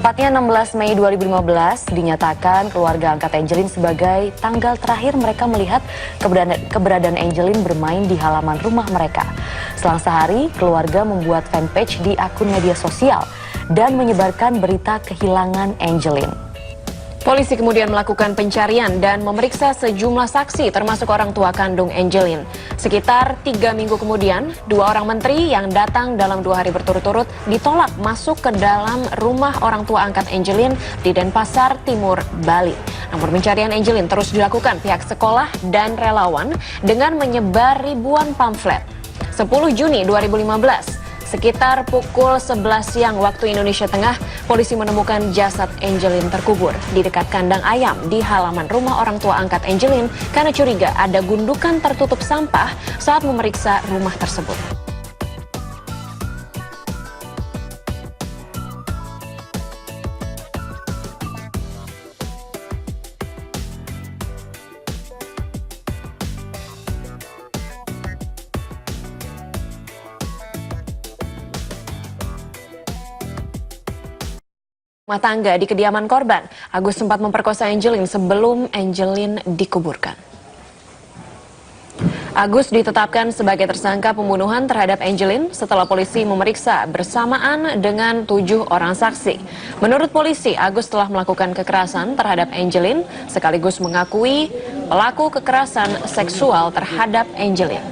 Tepatnya 16 Mei 2015 dinyatakan keluarga angkat Angelin sebagai tanggal terakhir mereka melihat keberadaan Angelin bermain di halaman rumah mereka. Selang sehari, keluarga membuat fanpage di akun media sosial dan menyebarkan berita kehilangan Angelin. Polisi kemudian melakukan pencarian dan memeriksa sejumlah saksi termasuk orang tua kandung Angelin. Sekitar 3 minggu kemudian, 2 orang menteri yang datang dalam 2 hari berturut-turut ditolak masuk ke dalam rumah orang tua angkat Angelin di Denpasar Timur, Bali. Namun pencarian Angelin terus dilakukan pihak sekolah dan relawan dengan menyebar ribuan pamflet. 10 Juni 2015, sekitar pukul 11 siang waktu Indonesia Tengah, polisi menemukan jasad Angelin terkubur di dekat kandang ayam di halaman rumah orang tua angkat Angelin karena curiga ada gundukan tertutup sampah saat memeriksa rumah tersebut. Rumah tangga di kediaman korban, Agus sempat memperkosa Angelin sebelum Angelin dikuburkan. Agus ditetapkan sebagai tersangka pembunuhan terhadap Angelin setelah polisi memeriksa bersamaan dengan 7 orang saksi. Menurut polisi, Agus telah melakukan kekerasan terhadap Angelin sekaligus mengakui pelaku kekerasan seksual terhadap Angelin.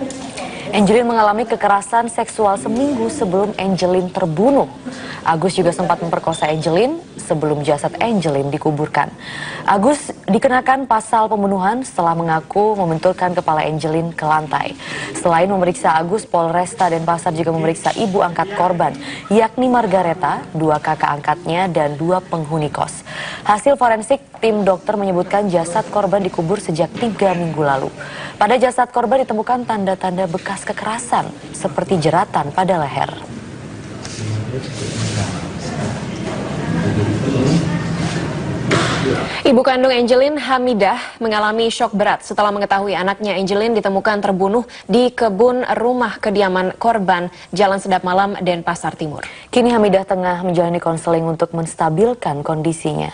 Angelin mengalami kekerasan seksual seminggu sebelum Angelin terbunuh. Agus juga sempat memperkosa Angelin sebelum jasad Angelin dikuburkan. Agus dikenakan pasal pembunuhan setelah mengaku membenturkan kepala Angelin ke lantai. Selain memeriksa Agus, Polresta Denpasar juga memeriksa ibu angkat korban, yakni Margareta, 2 kakak angkatnya, dan 2 penghuni kos. Hasil forensik tim dokter menyebutkan jasad korban dikubur sejak 3 minggu lalu. Pada jasad korban ditemukan tanda-tanda bekas kekerasan seperti jeratan pada leher. Ibu kandung Angelin, Hamidah, mengalami syok berat setelah mengetahui anaknya Angelin ditemukan terbunuh di kebun rumah kediaman korban Jalan Sedap Malam, Denpasar Timur. Kini Hamidah tengah menjalani konseling untuk menstabilkan kondisinya.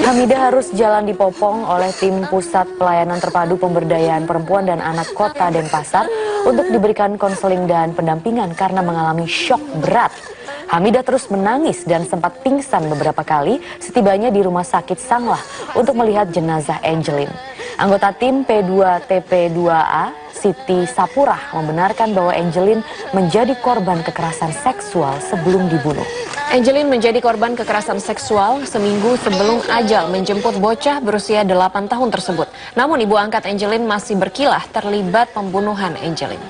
Hamidah harus jalan dipopong oleh tim Pusat Pelayanan Terpadu Pemberdayaan Perempuan dan Anak Kota Denpasar untuk diberikan konseling dan pendampingan karena mengalami syok berat. Hamidah terus menangis dan sempat pingsan beberapa kali setibanya di Rumah Sakit Sanglah untuk melihat jenazah Angelin. Anggota tim P2TP2A, Siti Sapurah, membenarkan bahwa Angelin menjadi korban kekerasan seksual sebelum dibunuh. Angelin menjadi korban kekerasan seksual seminggu sebelum ajal menjemput bocah berusia 8 tahun tersebut. Namun ibu angkat Angelin masih berkilah terlibat pembunuhan Angelin.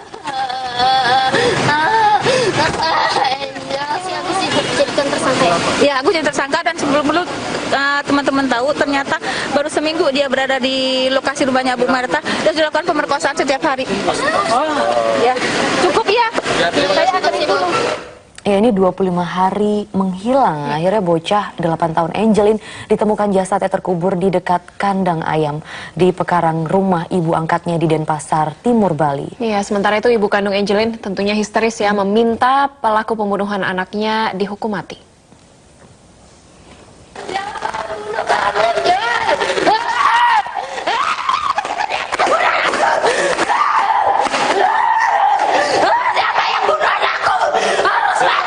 Ya, aku jadi tersangka dan sebelum teman-teman tahu ternyata baru seminggu dia berada di lokasi rumahnya Bu Marta dan dilakukan pemerkosaan setiap hari. Oh, ya, cukup ya. Saya akan dibunuh. Ya, ini 25 hari menghilang. Akhirnya bocah 8 tahun Angelin ditemukan jasadnya terkubur di dekat kandang ayam di pekarang rumah ibu angkatnya di Denpasar Timur, Bali. Ya, sementara itu ibu kandung Angelin tentunya histeris ya, meminta pelaku pembunuhan anaknya dihukum mati.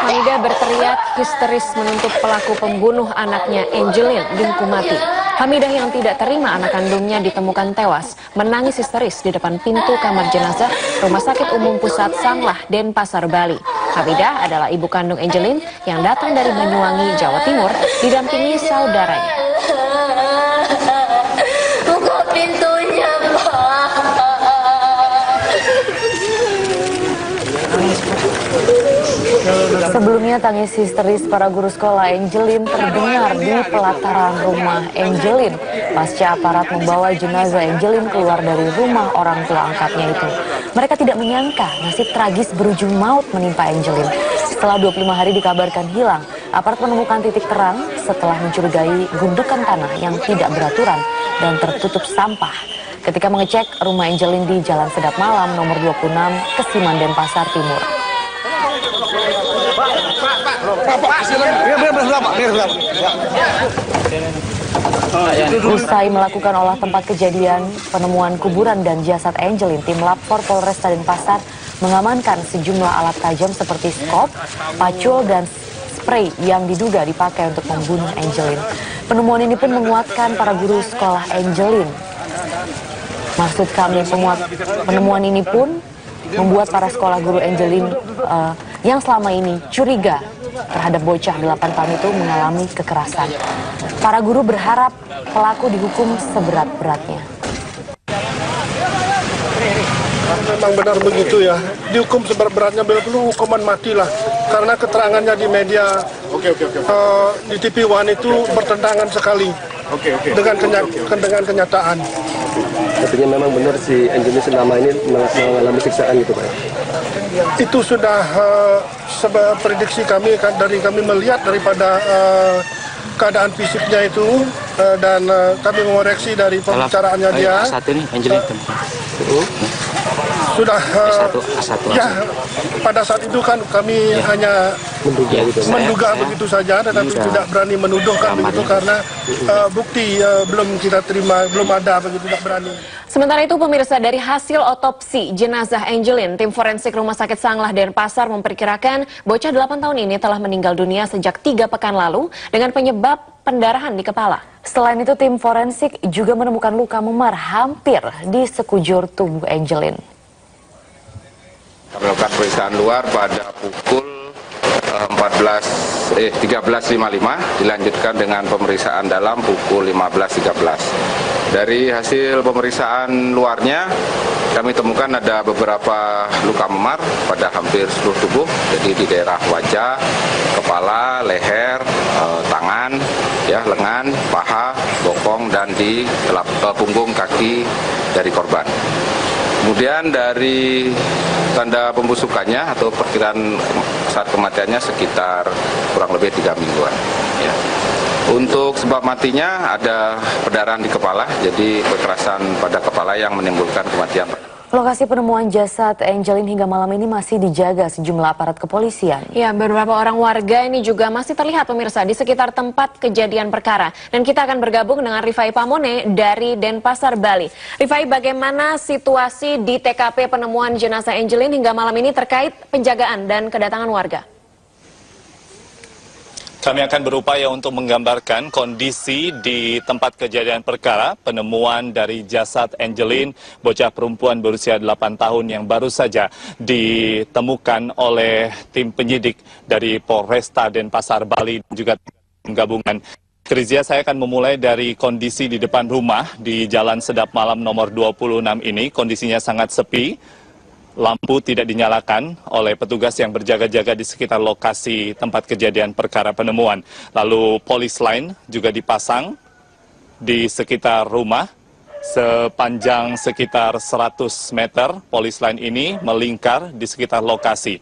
Hamidah berteriak histeris menuntut pelaku pembunuh anaknya Angelin dihukum mati. Hamidah yang tidak terima anak kandungnya ditemukan tewas menangis histeris di depan pintu kamar jenazah Rumah Sakit Umum Pusat Sanglah, Denpasar, Bali. Hamidah adalah ibu kandung Angelin yang datang dari Banyuwangi, Jawa Timur didampingi saudaranya. Buka pintunya, Pak. Sebelumnya tangis histeris para guru sekolah Angelin terdengar di pelataran rumah Angelin pasca aparat membawa jenazah Angelin keluar dari rumah orang tua angkatnya itu. Mereka tidak menyangka nasib tragis berujung maut menimpa Angelin. Setelah 25 hari dikabarkan hilang, aparat menemukan titik terang setelah mencurigai gundukan tanah yang tidak beraturan dan tertutup sampah. ketika mengecek rumah Angelin di Jalan Sedap Malam nomor 26 Kesiman, Denpasar Timur. Usai melakukan olah tempat kejadian penemuan kuburan dan jasad Angelin, tim Lab 4 Polresta Denpasar mengamankan sejumlah alat tajam seperti skop, pacul, dan spray yang diduga dipakai untuk membunuh Angelin. Penemuan ini pun menguatkan para guru sekolah Angelin. Maksud kami, penemuan ini pun membuat para sekolah guru Angelin yang selama ini curiga terhadap bocah 8 tahun itu mengalami kekerasan. Para guru berharap pelaku dihukum seberat-beratnya. Memang benar begitu ya, dihukum seberat-beratnya, bila perlu hukuman mati lah. Karena keterangannya di media, di TV One itu bertentangan sekali dengan kenyataan. Artinya memang benar si Angelin selama ini mengalami siksaan gitu Pak? Itu sudah prediksi kami, dari kami melihat daripada keadaan fisiknya itu, dan kami mengoreksi dari pembicaraannya dia. Satu nih Angelin Sudah A1. ya, pada saat itu kan kami hanya menduga begitu saja, tetapi tidak berani menuduhkan begitu karena bukti belum kita terima, belum ada begitu, tidak berani. Sementara itu pemirsa, dari hasil otopsi jenazah Angelin, tim forensik Rumah Sakit Sanglah Denpasar memperkirakan bocah 8 tahun ini telah meninggal dunia sejak 3 pekan lalu dengan penyebab pendarahan di kepala. Selain itu, tim forensik juga menemukan luka memar hampir di sekujur tubuh Angelin. Melakukan pemeriksaan luar pada pukul 13.55, dilanjutkan dengan pemeriksaan dalam pukul 15.13. Dari hasil pemeriksaan luarnya, kami temukan ada beberapa luka memar pada hampir seluruh tubuh, jadi di daerah wajah, kepala, leher, tangan, ya, lengan, paha, bokong, dan di punggung kaki dari korban. Kemudian dari tanda pembusukannya atau perkiraan saat kematiannya sekitar kurang lebih 3 mingguan. Ya. Untuk sebab matinya ada perdarahan di kepala, jadi kekerasan pada kepala yang menimbulkan kematian. Lokasi penemuan jasad Angelin hingga malam ini masih dijaga sejumlah aparat kepolisian. Ya, beberapa orang warga ini juga masih terlihat pemirsa di sekitar tempat kejadian perkara. Dan kita akan bergabung dengan Rifai Pamone dari Denpasar, Bali. Rifai, bagaimana situasi di TKP penemuan jenazah Angelin hingga malam ini terkait penjagaan dan kedatangan warga? Kami akan berupaya untuk menggambarkan kondisi di tempat kejadian perkara penemuan dari jasad Angelin, bocah perempuan berusia 8 tahun yang baru saja ditemukan oleh tim penyidik dari Polresta Denpasar, Bali, dan juga tim gabungan. Krizia, saya akan memulai dari kondisi di depan rumah di Jalan Sedap Malam nomor 26 ini. Kondisinya sangat sepi. Lampu tidak dinyalakan oleh petugas yang berjaga-jaga di sekitar lokasi tempat kejadian perkara penemuan. Lalu polis line juga dipasang di sekitar rumah sepanjang sekitar 100 meter. Polis line ini melingkar di sekitar lokasi.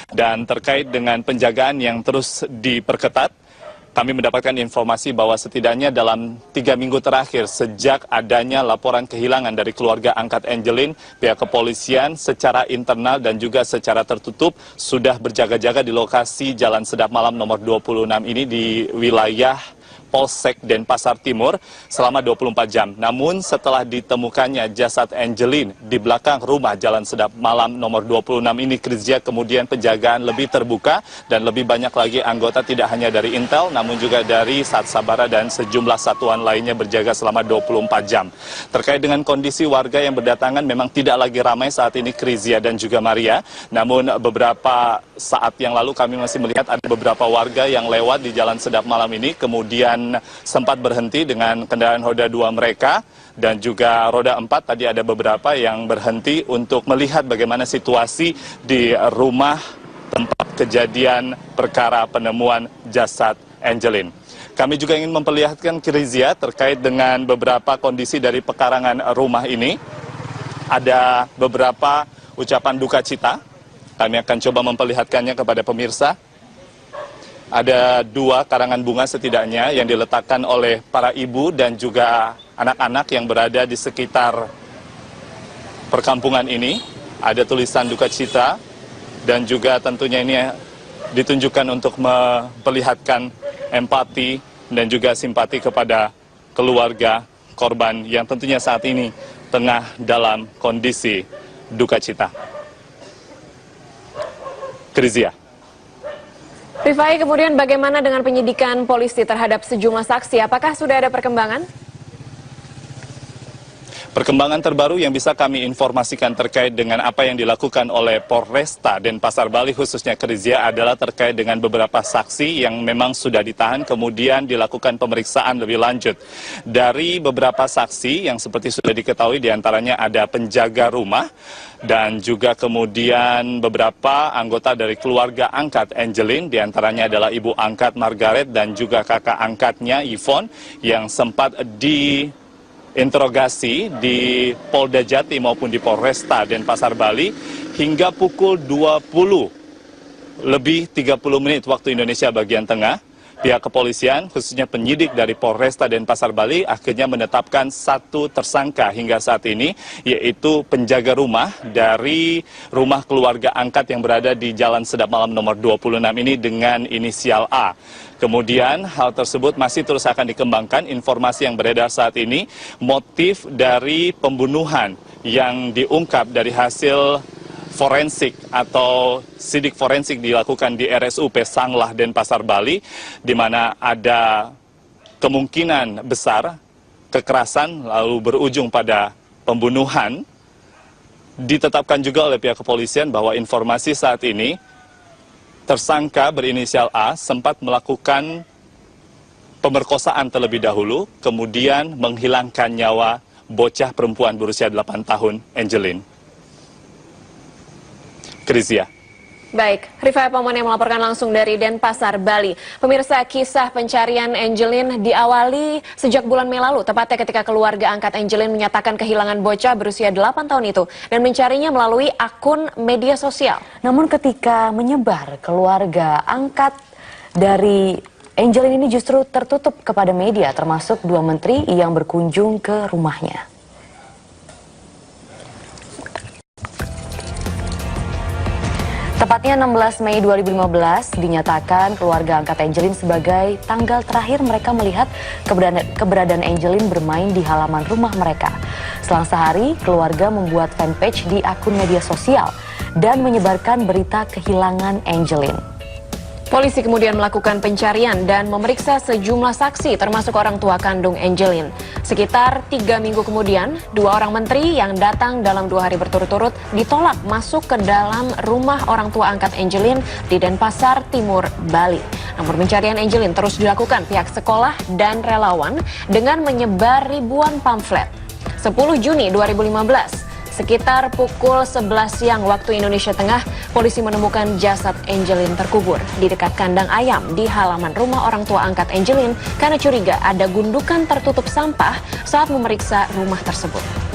Dan terkait dengan penjagaan yang terus diperketat, kami mendapatkan informasi bahwa setidaknya dalam 3 minggu terakhir sejak adanya laporan kehilangan dari keluarga angkat Angelin, pihak kepolisian secara internal dan juga secara tertutup sudah berjaga-jaga di lokasi Jalan Sedap Malam nomor 26 ini di wilayah Polsek Denpasar Timur selama 24 jam. Namun setelah ditemukannya jasad Angelin di belakang rumah Jalan Sedap Malam nomor 26 ini, Krizia, kemudian penjagaan lebih terbuka dan lebih banyak lagi anggota tidak hanya dari Intel namun juga dari Sat Sabara dan sejumlah satuan lainnya berjaga selama 24 jam. Terkait dengan kondisi warga yang berdatangan memang tidak lagi ramai saat ini, Krizia dan juga Maria. Namun beberapa saat yang lalu kami masih melihat ada beberapa warga yang lewat di Jalan Sedap Malam ini, kemudian sempat berhenti dengan kendaraan roda 2 mereka dan juga roda 4. Tadi ada beberapa yang berhenti untuk melihat bagaimana situasi di rumah tempat kejadian perkara penemuan jasad Angelin. Kami juga ingin memperlihatkan Krizia terkait dengan beberapa kondisi dari pekarangan rumah ini. Ada beberapa ucapan duka cita. Kami akan coba memperlihatkannya kepada pemirsa. Ada 2 karangan bunga setidaknya yang diletakkan oleh para ibu dan juga anak-anak yang berada di sekitar perkampungan ini. Ada tulisan duka cita dan juga tentunya ini ditunjukkan untuk memperlihatkan empati dan juga simpati kepada keluarga korban yang tentunya saat ini tengah dalam kondisi duka cita. Krizia. Rifai, kemudian bagaimana dengan penyidikan polisi terhadap sejumlah saksi? Apakah sudah ada perkembangan? Perkembangan terbaru yang bisa kami informasikan terkait dengan apa yang dilakukan oleh Polresta Denpasar Bali khususnya Krizia adalah terkait dengan beberapa saksi yang memang sudah ditahan kemudian dilakukan pemeriksaan lebih lanjut. Dari beberapa saksi yang seperti sudah diketahui diantaranya ada penjaga rumah dan juga kemudian beberapa anggota dari keluarga angkat Angelin, diantaranya adalah ibu angkat Margaret dan juga kakak angkatnya Yvonne yang sempat interogasi di Polda Jati maupun di Polresta Denpasar Bali hingga pukul 20 lebih 30 menit waktu Indonesia bagian tengah. Pihak kepolisian khususnya penyidik dari Polresta Denpasar Bali akhirnya menetapkan satu tersangka hingga saat ini, yaitu penjaga rumah dari rumah keluarga angkat yang berada di Jalan Sedap Malam nomor 26 ini dengan inisial A. Kemudian hal tersebut masih terus akan dikembangkan. Informasi yang beredar saat ini, motif dari pembunuhan yang diungkap dari hasil forensik atau sidik forensik dilakukan di RSUP Sanglah Denpasar Bali, di mana ada kemungkinan besar kekerasan lalu berujung pada pembunuhan. Ditetapkan juga oleh pihak kepolisian bahwa informasi saat ini tersangka berinisial A sempat melakukan pemerkosaan terlebih dahulu, kemudian menghilangkan nyawa bocah perempuan berusia 8 tahun, Angelin. Krizia. Baik, Rifai Pamon yang melaporkan langsung dari Denpasar, Bali. Pemirsa, kisah pencarian Angelin diawali sejak bulan Mei lalu, tepatnya ketika keluarga angkat Angelin menyatakan kehilangan bocah berusia 8 tahun itu dan mencarinya melalui akun media sosial. Namun ketika menyebar, keluarga angkat dari Angelin ini justru tertutup kepada media, termasuk 2 menteri yang berkunjung ke rumahnya. Tepatnya 16 Mei 2015 dinyatakan keluarga angkat Angelin sebagai tanggal terakhir mereka melihat keberadaan Angelin bermain di halaman rumah mereka. Selang sehari, keluarga membuat fanpage di akun media sosial dan menyebarkan berita kehilangan Angelin. Polisi kemudian melakukan pencarian dan memeriksa sejumlah saksi termasuk orang tua kandung Angelin. Sekitar 3 minggu kemudian, 2 orang menteri yang datang dalam 2 hari berturut-turut ditolak masuk ke dalam rumah orang tua angkat Angelin di Denpasar Timur, Bali. Namun pencarian Angelin terus dilakukan pihak sekolah dan relawan dengan menyebar ribuan pamflet. 10 Juni 2015, sekitar pukul 11 siang waktu Indonesia Tengah, polisi menemukan jasad Angelin terkubur di dekat kandang ayam di halaman rumah orang tua angkat Angelin karena curiga ada gundukan tertutup sampah saat memeriksa rumah tersebut.